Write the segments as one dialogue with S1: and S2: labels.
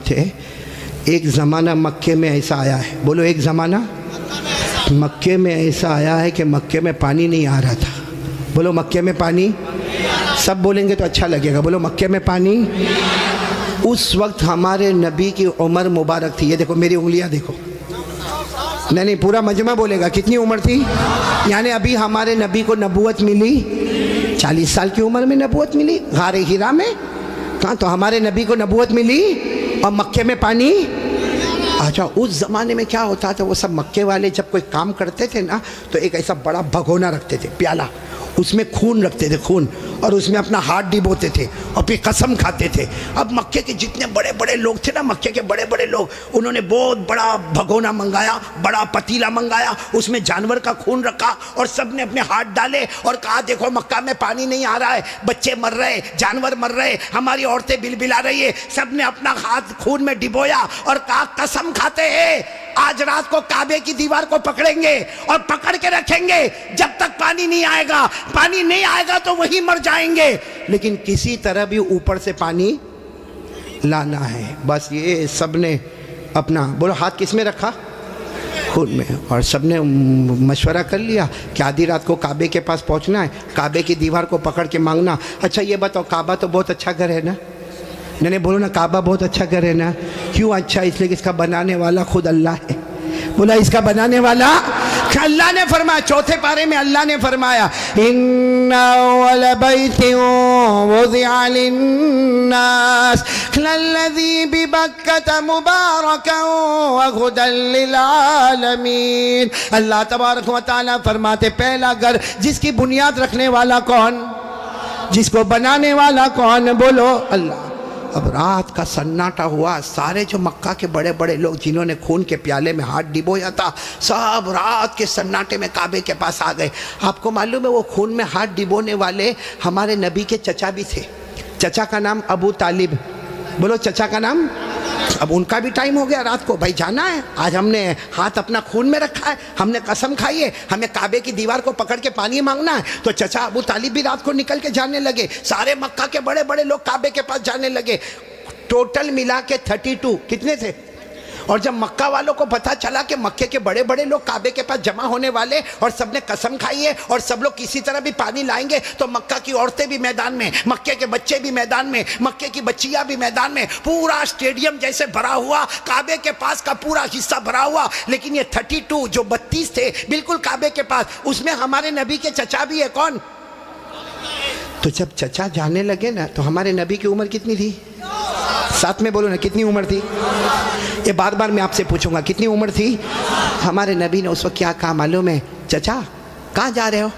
S1: تھے، ایک زمانہ مکے میں ایسا آیا ہے، بولو ایک زمانہ مکے میں ایسا آیا ہے کہ مکے میں پانی نہیں آ رہا تھا. بولو مکے میں پانی، سب بولیں گے تو اچھا لگے گا. بولو مکے میں پانی. اس وقت ہمارے نبی کی عمر مبارک تھی، یہ دیکھو میری انگلیاں دیکھو، نہیں پورا مجمع بولے گا. کتنی عمر تھی؟ یعنی ابھی ہمارے نبی کو نبوت ملی 40 سال کی عمر میں نبوت ملی غار ہرا میں. کہاں تو ہمارے نبی کو نبوت ملی اور مکے میں پانی. اچھا اس زمانے میں کیا ہوتا تھا، وہ سب مکے والے جب کوئی کام کرتے تھے نا تو ایک ایسا بڑا بھگونا رکھتے تھے، پیالہ، اس میں خون رکھتے تھے، خون، اور اس میں اپنا ہاتھ ڈبوتے تھے اور پھر قسم کھاتے تھے. اب مکے کے جتنے بڑے بڑے لوگ تھے نا، مکے کے بڑے بڑے لوگ، انہوں نے بہت بڑا بھگونا منگایا، بڑا پتیلا منگایا، اس میں جانور کا خون رکھا اور سب نے اپنے ہاتھ ڈالے اور کہا دیکھو مکہ میں پانی نہیں آ رہا ہے، بچے مر رہے، جانور مر رہے، ہماری عورتیں بلبلا رہی ہے. سب نے اپنا ہاتھ خون میں ڈبویا اور کہا قسم کھاتے ہیں آج رات کو کعبے کی دیوار کو پکڑیں گے اور پکڑ کے رکھیں گے جب تک پانی نہیں آئے گا. پانی نہیں آئے گا تو وہی مر جائیں گے، لیکن کسی طرح بھی اوپر سے پانی لانا ہے. بس یہ سب نے اپنا، بولو ہاتھ کس میں رکھا؟ خون میں. اور سب نے مشورہ کر لیا کہ آدھی رات کو کعبے کے پاس پہنچنا ہے، کعبے کی دیوار کو پکڑ کے مانگنا. اچھا یہ بتاؤ کعبہ تو بہت اچھا گھر ہے نا؟ نہیں بولو نا کعبہ بہت اچھا گھر ہے نا. کیوں اچھا؟ اس لیے کہ اس کا بنانے والا خود اللہ ہے. بولا اس کا بنانے والا اللہ نے فرمایا، چوتھے پارے میں اللہ نے فرمایا ان اول بیت وضع للناس للذی ببکۃ مبارکا وہدی للعالمین. اللہ تبارک و تعالیٰ فرماتے پہلا گھر جس کی بنیاد رکھنے والا کون، جس کو بنانے والا کون؟ بولو اللہ. اب رات کا سناٹا ہوا، سارے جو مکہ کے بڑے بڑے لوگ جنہوں نے خون کے پیالے میں ہاتھ ڈبویا تھا سب رات کے سناٹے میں کعبے کے پاس آ گئے. آپ کو معلوم ہے وہ خون میں ہاتھ ڈبونے والے ہمارے نبی کے چچا بھی تھے. چچا کا نام ابو طالب. بولو چچا کا نام. اب ان کا بھی ٹائم ہو گیا رات کو، بھائی جانا ہے، آج ہم نے ہاتھ اپنا خون میں رکھا ہے، ہم نے قسم کھائی ہے، ہمیں کعبے کی دیوار کو پکڑ کے پانی مانگنا ہے. تو چچا ابو طالب بھی رات کو نکل کے جانے لگے، سارے مکہ کے بڑے بڑے لوگ کعبے کے پاس جانے لگے. ٹوٹل ملا کے 32 کتنے تھے؟ اور جب مکہ والوں کو پتہ چلا کہ مکے کے بڑے بڑے لوگ کعبے کے پاس جمع ہونے والے اور سب نے قسم کھائی ہے اور سب لوگ کسی طرح بھی پانی لائیں گے، تو مکہ کی عورتیں بھی میدان میں، مکے کے بچے بھی میدان میں، مکے کی بچیاں بھی میدان میں، پورا اسٹیڈیم جیسے بھرا ہوا، کعبے کے پاس کا پورا حصہ بھرا ہوا. لیکن یہ 32 جو 32 تھے بالکل کعبے کے پاس، اس میں ہمارے نبی کے چچا بھی ہے. کون؟ تو جب چچا جانے لگے نا تو ہمارے نبی کی عمر کتنی تھی؟ ساتھ میں بولو نا کتنی عمر تھی؟ یہ بار بار میں آپ سے پوچھوں گا کتنی عمر تھی؟ ہمارے نبی نے اس وقت کیا کہا معلوم ہے؟ چچا کہاں جا رہے ہو؟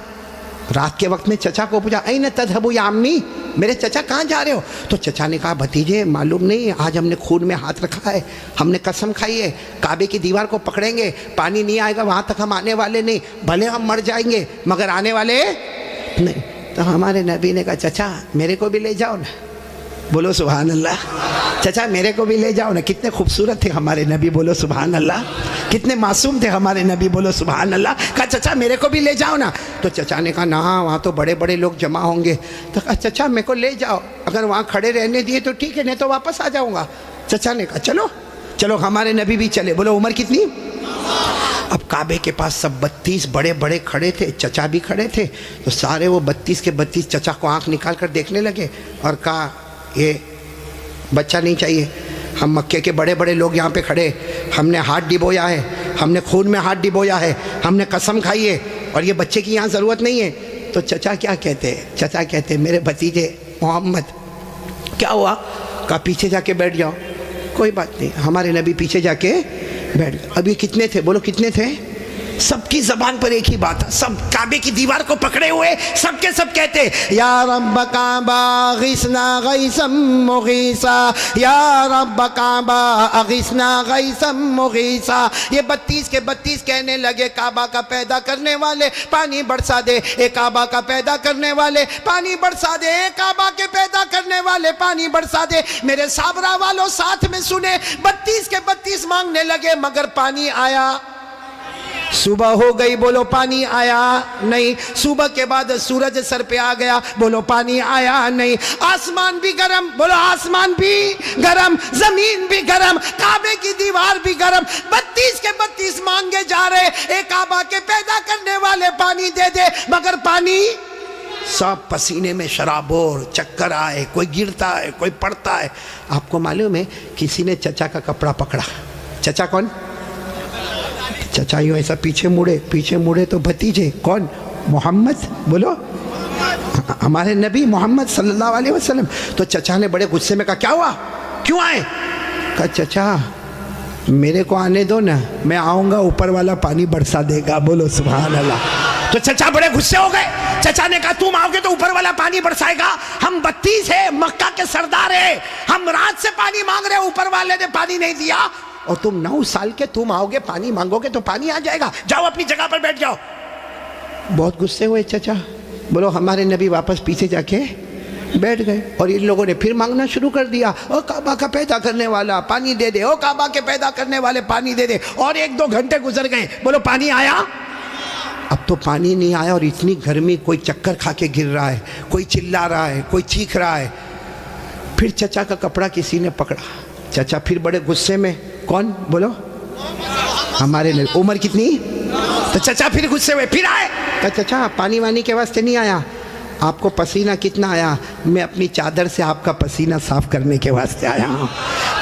S1: رات کے وقت میں چچا کو پوچھا این تذهبوا یا امی، میرے چچا کہاں جا رہے ہو؟ تو چچا نے کہا بھتیجے معلوم نہیں، آج ہم نے خون میں ہاتھ رکھا ہے، ہم نے قسم کھائی ہے کعبے کی دیوار کو پکڑیں گے، پانی نہیں آئے گا وہاں تک ہم آنے والے نہیں، بھلے ہم مر جائیں گے مگر آنے والے نہیں. تو ہمارے نبی نے کہا چچا میرے کو بھی لے جاؤ نا. بولو سبحان اللہ. چچا میرے کو بھی لے جاؤ نا. کتنے خوبصورت تھے ہمارے نبی، بولو سبحان اللہ. کتنے معصوم تھے ہمارے نبی، بولو سبحان اللہ. کہا چچا میرے کو بھی لے جاؤ نا. تو چچا نے کہا نہ وہاں تو بڑے بڑے لوگ جمع ہوں گے. تو کہا چچا میرے کو لے جاؤ، اگر وہاں کھڑے رہنے دیے تو ٹھیک ہے، نہیں تو واپس آ جاؤں گا. چچا نے کہا چلو چلو. ہمارے نبی بھی چلے. بولو عمر کتنی؟ اب کعبے کے پاس سب 32 بڑے بڑے کھڑے تھے، چچا بھی کھڑے تھے. تو سارے وہ 32 کے 32 چچا کو آنکھ نکال کر دیکھنے لگے اور کہا یہ بچہ نہیں چاہیے، ہم مکے کے بڑے بڑے لوگ یہاں پہ کھڑے، ہم نے ہاتھ ڈبویا ہے، ہم نے خون میں ہاتھ ڈبویا ہے، ہم نے قسم کھائی ہے، اور یہ بچے کی یہاں ضرورت نہیں ہے. تو چچا کیا کہتے ہیں؟ چچا کہتے ہیں میرے بھتیجے محمد کیا ہوا؟ کہا پیچھے جا کے بیٹھ جاؤ. کوئی بات نہیں. ہمارے نبی پیچھے جا کے بیٹھ گئے. اب یہ کتنے تھے؟ بولو کتنے تھے؟ سب کی زبان پر ایک ہی بات ہے، سب کعبے کی دیوار کو پکڑے ہوئے سب کے سب کہتے یا رب کعبہ اغثنا غیثا مغیثا، یا رب کعبہ اغثنا غیثا مغیثا. یہ 32 کے 32 کہنے لگے کعبہ کا پیدا کرنے والے پانی برسا دے، اے کعبہ کا پیدا کرنے والے پانی برسا دے، اے کعبہ کے پیدا کرنے والے پانی برسا دے. میرے صابرہ والوں ساتھ میں سنے، 32 کے 32 مانگنے لگے مگر پانی آیا. صبح ہو گئی، بولو پانی آیا نہیں۔ صبح کے بعد سورج سر پہ آ گیا، بولو پانی آیا نہیں۔ آسمان بھی گرم، بولو آسمان بھی گرم، زمین بھی گرم، کعبے کی دیوار بھی گرم، 32 کے 32 مانگے جا رہے، اے کعبہ کے پیدا کرنے والے پانی دے دے، مگر پانی سب پسینے میں شرابور، چکر آئے، کوئی گرتا ہے، کوئی پڑتا ہے۔ آپ کو معلوم ہے کسی نے چچا کا کپڑا پکڑا۔ چچا کون؟ چچا یوں ایسا پیچھے مڑے تو بھتیجے کون؟ محمد، بولو ہمارے نبی محمد صلی اللہ علیہ وسلم۔ تو چچا نے بڑے غصے میں کہا کیا ہوا، کیوں آئے؟ کہا چچا میرے کو آنے دو نا، میں آؤں گا اوپر والا پانی برسا دے گا، بولو سبحان اللہ۔ تو چچا بڑے غصے ہو گئے۔ چچا نے کہا تم آؤ گے تو اوپر والا پانی برسائے گا؟ ہم 32 ہیں، مکہ کے سردار ہیں، ہم رات سے پانی مانگ رہے، اوپر والے نے پانی نہیں دیا، اور تم 9 سال کے تم آؤ گے پانی مانگو گے تو پانی آ جائے گا، جاؤ اپنی جگہ پر بیٹھ جاؤ۔ بہت غصے ہوئے چچا۔ بولو ہمارے نبی واپس پیچھے جا کے بیٹھ گئے، اور ان لوگوں نے پھر مانگنا شروع کر دیا، او کعبہ کا پیدا کرنے والا پانی دے دے، او کعبہ کے پیدا کرنے والے پانی دے دے۔ اور 1-2 گھنٹے گزر گئے، بولو پانی آیا؟ اب تو پانی نہیں آیا، اور اتنی گرمی، کوئی چکر کھا کے گر رہا ہے، کوئی چلا رہا ہے، کوئی چیخ رہا ہے۔ پھر چچا کا کپڑا کسی نے پکڑا۔ چچا پھر بڑے غصے میں، کون؟ بولو ہمارے نبی۔ عمر کتنی؟ تو چچا پھر غصے ہوئے، پھر آئے، کہا چچا پانی وانی کے واسطے نہیں آیا، آپ کو پسینہ کتنا آیا؟ میں اپنی چادر سے آپ کا پسینہ صاف کرنے کے واسطے آیا ہوں۔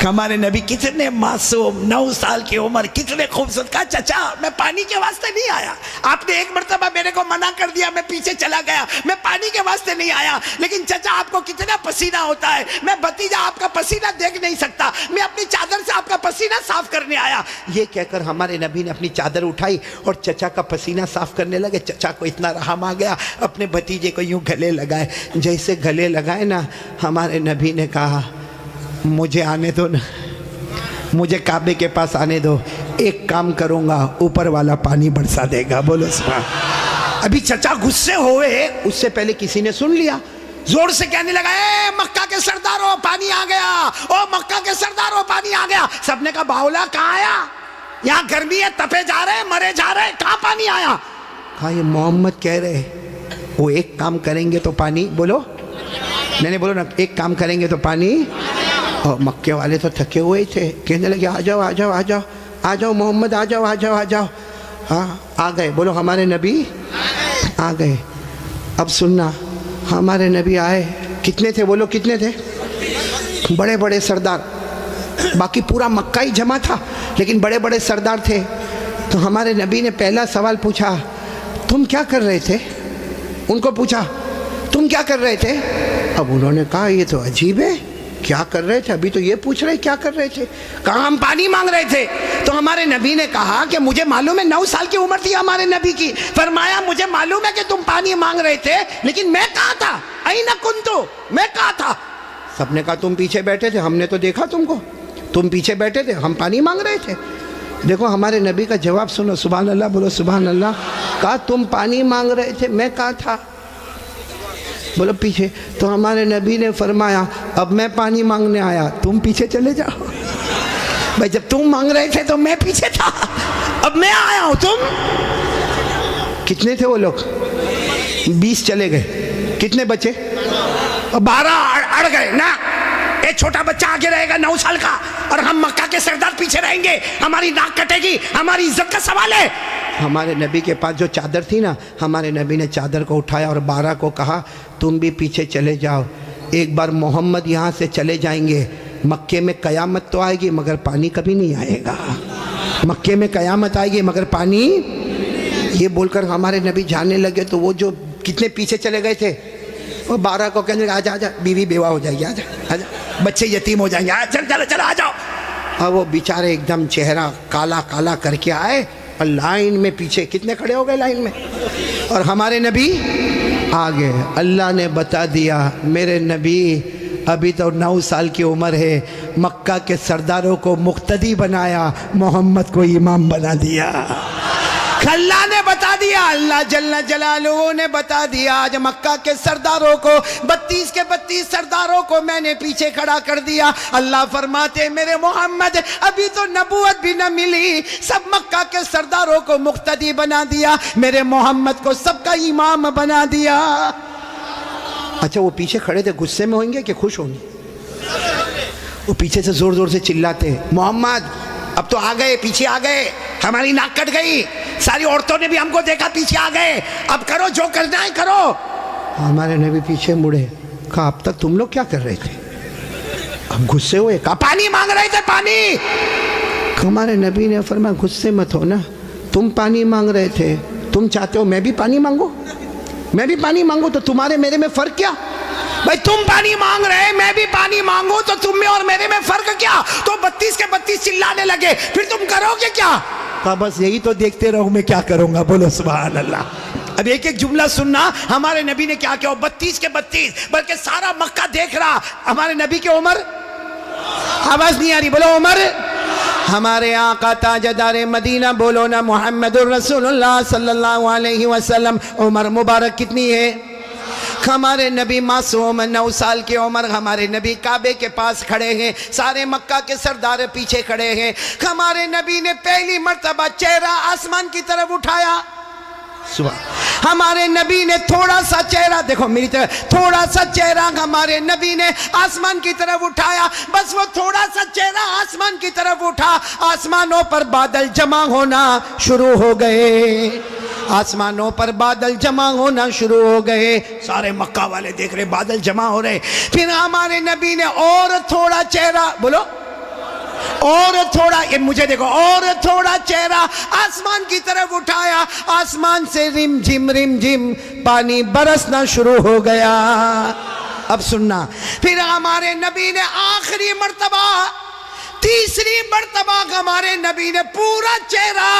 S1: ہمارے نبی کتنے معصوم، 9 سال کی عمر، کتنے خوبصورت۔ کہا چچا میں پانی کے واسطے نہیں آیا، آپ نے ایک مرتبہ میرے کو منع کر دیا، میں پیچھے چلا گیا، میں پانی کے واسطے نہیں آیا، لیکن چچا آپ کو کتنا پسینہ ہوتا ہے، میں بھتیجا آپ کا پسینہ دیکھ نہیں سکتا، میں اپنی چادر سے آپ کا پسینہ صاف کرنے آیا۔ یہ کہہ کر ہمارے نبی نے اپنی چادر اٹھائی اور چچا کا پسینہ صاف کرنے لگے۔ چچا کو اتنا رحم آ گیا، اپنے بھتیجے کو یوں گلے لگائے۔ جیسے گلے لگائے نا، ہمارے نبی نے کہا مجھے آنے دو نا، مجھے کعبے کے پاس آنے دو، ایک کام کروں گا، اوپر والا پانی برسا دے گا، بولو سبحان۔ ابھی چچا غصے ہوئے، اس سے پہلے کسی نے سن لیا، زور سے کہنے لگا اے مکہ کے سرداروں پانی آ گیا، او مکہ کے سرداروں پانی آ گیا۔ سب نے کہا باولا کہاں آیا؟ یہاں گرمی ہے، تپے جا رہے، مرے جا رہے، کہاں پانی آیا؟ کہا یہ محمد کہہ رہے وہ ایک کام کریں گے تو پانی، بولو نہیں بولو نا، ایک کام کریں گے تو پانی۔ اور مکے والے تو تھکے ہوئے تھے، کہنے لگے آ جاؤ آ جاؤ آ جاؤ آ جاؤ محمد، آ جاؤ آ جاؤ آ جاؤ۔ ہاں آ گئے، بولو ہمارے نبی آ گئے۔ اب سننا، ہمارے نبی آئے، کتنے تھے بولو کتنے تھے؟ بڑے بڑے سردار، باقی پورا مکہ ہی جمع تھا لیکن بڑے بڑے سردار تھے۔ تو ہمارے نبی نے پہلا سوال پوچھا تم کیا کر رہے تھے؟ ان کو پوچھا تم کیا کر رہے تھے؟ اب انہوں نے کہا یہ تو عجیب ہے، کیا کر رہے تھے؟ ابھی تو یہ پوچھ رہے کیا کر رہے تھے؟ کہا ہم پانی مانگ رہے تھے۔ تو ہمارے نبی نے کہا کہ مجھے معلوم ہے 9 سال کی عمر تھی ہمارے نبی کی، فرمایا مجھے معلوم ہے کہ تم پانی مانگ رہے تھے لیکن میں کہاں تھا؟ اینا کنتو، میں کہاں تھا؟ سب نے کہا تم پیچھے بیٹھے تھے، ہم نے تو دیکھا تم کو، تم پیچھے بیٹھے تھے، ہم پانی مانگ رہے تھے۔ دیکھو ہمارے نبی کا جواب سنو، سبحان اللہ بولو سبحان اللہ۔ کہا تم پانی مانگ رہے تھے، میں کہاں تھا؟ بولو پیچھے۔ تو ہمارے نبی نے فرمایا اب میں پانی مانگنے آیا، تم پیچھے چلے جاؤ۔ بھائی جب تم مانگ رہے تھے تو میں پیچھے تھا، اب میں آیا ہوں، تم کتنے تھے وہ لوگ؟ 20 چلے گئے، کتنے بچے؟ 12 اڑ گئے نا، ایک چھوٹا بچہ آگے رہے گا 9 سال کا، اور ہم مکہ کے سردار پیچھے رہیں گے، ہماری ناک کٹے گی، ہماری عزت کا سوال ہے۔ ہمارے نبی کے پاس جو چادر تھی نا، ہمارے نبی نے چادر کو اٹھایا اور 12 کو کہا تم بھی پیچھے چلے جاؤ، ایک بار محمد یہاں سے چلے جائیں گے، مکے میں قیامت تو آئے گی مگر پانی کبھی نہیں آئے گا، مکے میں قیامت آئے گی مگر پانی۔ یہ بول کر ہمارے نبی جانے لگے تو وہ جو کتنے پیچھے چلے گئے تھے وہ 12 کو کہنے لگے آجا آجا، بیوی بیوہ ہو جائے گی، آجا آجا، بچے یتیم ہو جائیں گے، چل چل چل آ جاؤ۔ اور وہ بیچارے ایک دم چہرہ کالا کالا کر کے آئے اور لائن میں پیچھے کتنے کھڑے ہو گئے لائن میں، اور ہمارے نبی آگے۔ اللہ نے بتا دیا میرے نبی ابھی تو 9 سال کی عمر ہے، مکہ کے سرداروں کو مقتدی بنایا، محمد کو امام بنا دیا۔ اللہ نے بتا دیا، اللہ جل جلالہ نے بتا دیا، آج مکہ کے سرداروں کو 32 کے 32 سرداروں کو میں نے پیچھے کھڑا کر دیا۔ اللہ فرماتے میرے محمد ابھی تو نبوت بھی نہ ملی، سب مکہ کے سرداروں کو مقتدی بنا دیا، میرے محمد کو سب کا امام بنا دیا۔ اچھا وہ پیچھے کھڑے تھے غصے میں ہوئیں گے کہ خوش ہوں گے؟ وہ پیچھے سے زور زور سے چلاتے ہیں محمد اب تو آ گئے، پیچھے آ گئے، ہماری ناک کٹ گئی، ساری عورتوں نے بھی ہم کو دیکھا، پیچھے آ گئے، اب کرو جو کرنا ہے کرو۔ ہمارے نبی پیچھے مڑے، کہا اب تک تم لوگ کیا کر رہے تھے؟ اب غصے ہوئے، کہا پانی مانگ رہے تھے پانی۔ ہمارے نبی نے فرمایا غصے مت ہو نا، تم پانی مانگ رہے تھے، تم چاہتے ہو میں بھی پانی مانگوں؟ میں بھی پانی مانگوں تو تمہارے میرے میں فرق کیا؟ بھائی تم پانی مانگ رہے میں بھی پانی مانگوں تو تم میں اور میرے میں فرق کیا؟ تو 32 کے 32 چلانے لگے، پھر تم کرو گے کیا؟ کہا بس یہی تو دیکھتے رہو، میں کیا کروں گا، بولو سبحان اللہ۔ اب ایک ایک جملہ سننا، ہمارے نبی نے کیا کیا، 32 کے 32 بلکہ سارا مکہ دیکھ رہا، ہمارے نبی کی عمر، آواز نہیں آ رہی، بولو عمر، ہمارے آقا تاجدار مدینہ، بولو نا محمد الرسول اللہ صلی اللہ علیہ وسلم، عمر مبارک کتنی ہے؟ ہمارے نبی معصوم 9 سال کی عمر، ہمارے نبی کعبے کے پاس کھڑے ہیں، سارے مکہ کے سردار پیچھے کھڑے ہیں، ہمارے نبی نے پہلی مرتبہ چہرہ آسمان کی طرف اٹھایا، ہمارے نبی نے تھوڑا سا چہرہ، دیکھو میری طرف، تھوڑا سا چہرہ ہمارے نبی نے آسمان کی طرف اٹھایا، بس وہ تھوڑا سا چہرہ آسمان کی طرف اٹھا، آسمانوں پر بادل جمع ہونا شروع ہو گئے، آسمانوں پر بادل جمع ہونا شروع ہو گئے، سارے مکہ والے دیکھ رہے بادل جمع ہو رہے، پھر ہمارے نبی نے اور تھوڑا چہرہ، بولو اور تھوڑا، یہ مجھے دیکھو، اور تھوڑا چہرہ آسمان کی طرف اٹھایا، آسمان سے رم جھم پانی برسنا شروع ہو گیا۔ اب سننا، پھر ہمارے نبی نے آخری مرتبہ، تیسری مرتبہ ہمارے نبی نے پورا چہرہ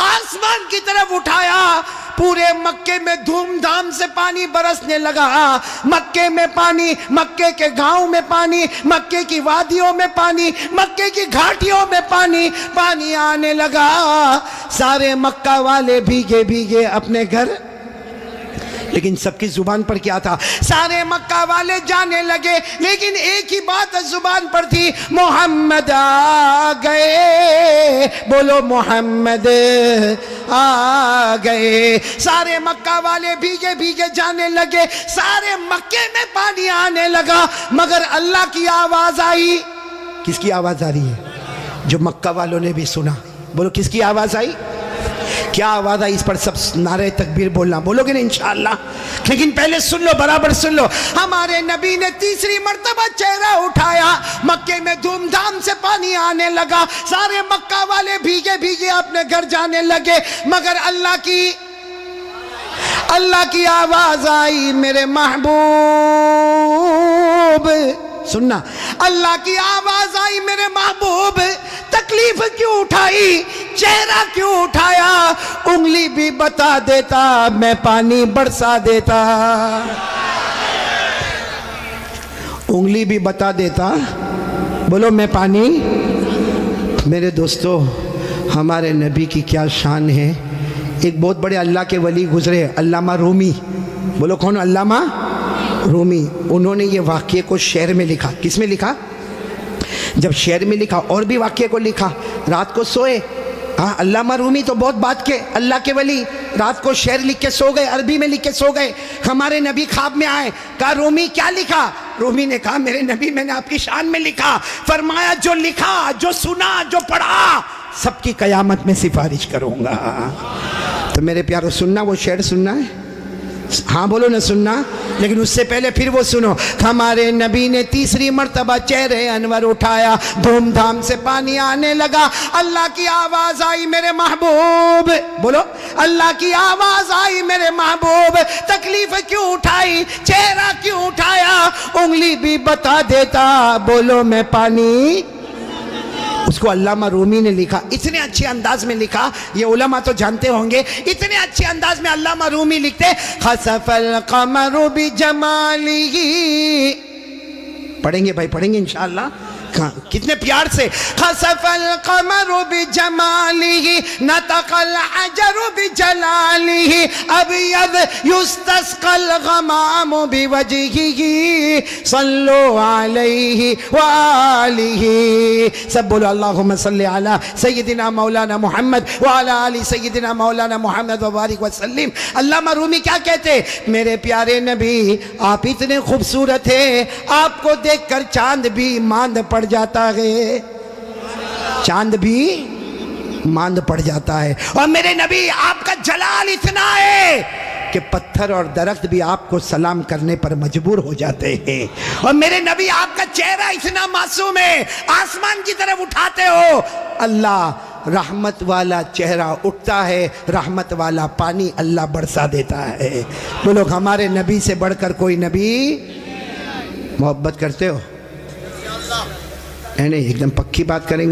S1: آسمان کی طرف اٹھایا، پورے مکے میں دھوم دھام سے پانی برسنے لگا، مکے میں پانی، مکے کے گاؤں میں پانی، مکے کی وادیوں میں پانی، مکے کی گھاٹیوں میں پانی، پانی آنے لگا، سارے مکہ والے بھیگے بھیگے اپنے گھر، لیکن سب کی زبان پر کیا تھا؟ سارے مکہ والے جانے لگے، لیکن ایک ہی بات زبان پر تھی، محمد آ گئے، بولو محمد آ گئے، سارے مکہ والے بھیگے بھیگے جانے لگے، سارے مکے میں پانی آنے لگا، مگر اللہ کی آواز آئی، کس کی آواز آ رہی ہے؟ جو مکہ والوں نے بھی سنا، بولو کس کی آواز آئی؟ کیا آواز آئی؟ اس پر سب نعرہ تکبیر بولنا، بولو گے نا انشاءاللہ، لیکن پہلے سن لو، برابر سن لو، ہمارے نبی نے تیسری مرتبہ چہرہ اٹھایا، مکے میں دھوم دھام سے پانی آنے لگا، سارے مکہ والے بھیگے بھیگے اپنے گھر جانے لگے، مگر اللہ کی آواز آئی، میرے محبوب، سننا، اللہ کی آواز آئی، میرے محبوب تکلیف کیوں اٹھائی، چہرہ کیوں اٹھایا، انگلی بھی بتا دیتا میں پانی برسا دیتا، انگلی بھی بتا دیتا، بولو میں پانی۔ میرے دوستو، ہمارے نبی کی کیا شان ہے، ایک بہت بڑے اللہ کے ولی گزرے، علامہ رومی، بولو کون؟ علامہ رومی، انہوں نے یہ واقعے کو شعر میں لکھا، کس میں لکھا؟ جب شعر میں لکھا، اور بھی واقعے کو لکھا، رات کو سوئے، ہاں علامہ رومی تو بہت بات کے اللہ کے ولی، رات کو شعر لکھ کے سو گئے، عربی میں لکھ کے سو گئے، ہمارے نبی خواب میں آئے، کہا رومی کیا لکھا؟ رومی نے کہا میرے نبی میں نے آپ کی شان میں لکھا، فرمایا جو لکھا، جو سنا، جو پڑھا، سب کی قیامت میں سفارش کروں گا۔ تو میرے پیارو سننا، وہ شعر سننا ہے، ہاں بولو نہ سننا، لیکن اس سے پہلے پھر وہ سنو، ہمارے نبی نے تیسری مرتبہ چہرے انور اٹھایا، دھوم دھام سے پانی آنے لگا، اللہ کی آواز آئی، میرے محبوب، بولو اللہ کی آواز آئی، میرے محبوب تکلیف کیوں اٹھائی، چہرہ کیوں اٹھایا، انگلی بھی بتا دیتا، بولو میں پانی۔ اس کو علامہ رومی نے لکھا، اتنے اچھے انداز میں لکھا، یہ علماء تو جانتے ہوں گے، اتنے اچھے انداز میں علامہ رومی لکھتے، خسف القمر بجمالہ، پڑھیں گے بھائی، پڑھیں گے انشاءاللہ، کتنے پیار سے خسف القمر بجمالہ نطق الحجر بجلالہ ابیض یستسقى الغمام بوجہہ صلو علیہ وآلہ. سب بولو اللہم صلی علی سیدنا مولانا محمد وعلی آل سیدنا مولانا محمد وبارک وسلم. علامہ رومی کیا کہتے؟ میرے پیارے نبی آپ اتنے خوبصورت ہیں، آپ کو دیکھ کر چاند بھی ماند پڑ جاتا ہے، چاند بھی ماند پڑ جاتا ہے. اور میرے نبی آپ کا جلال اتنا ہے کہ پتھر اور درخت بھی آپ کو سلام کرنے پر مجبور ہو جاتے ہیں. اور میرے نبی آپ کا چہرہ اتنا معصوم ہے، آسمان کی طرف اٹھاتے ہو اللہ رحمت والا چہرہ اٹھتا ہے، رحمت والا پانی اللہ برسا دیتا ہے. بولو ہمارے نبی سے بڑھ کر کوئی نبی؟ محبت کرتے ہو؟ نہیں ایک دم پکی بات کریں گے.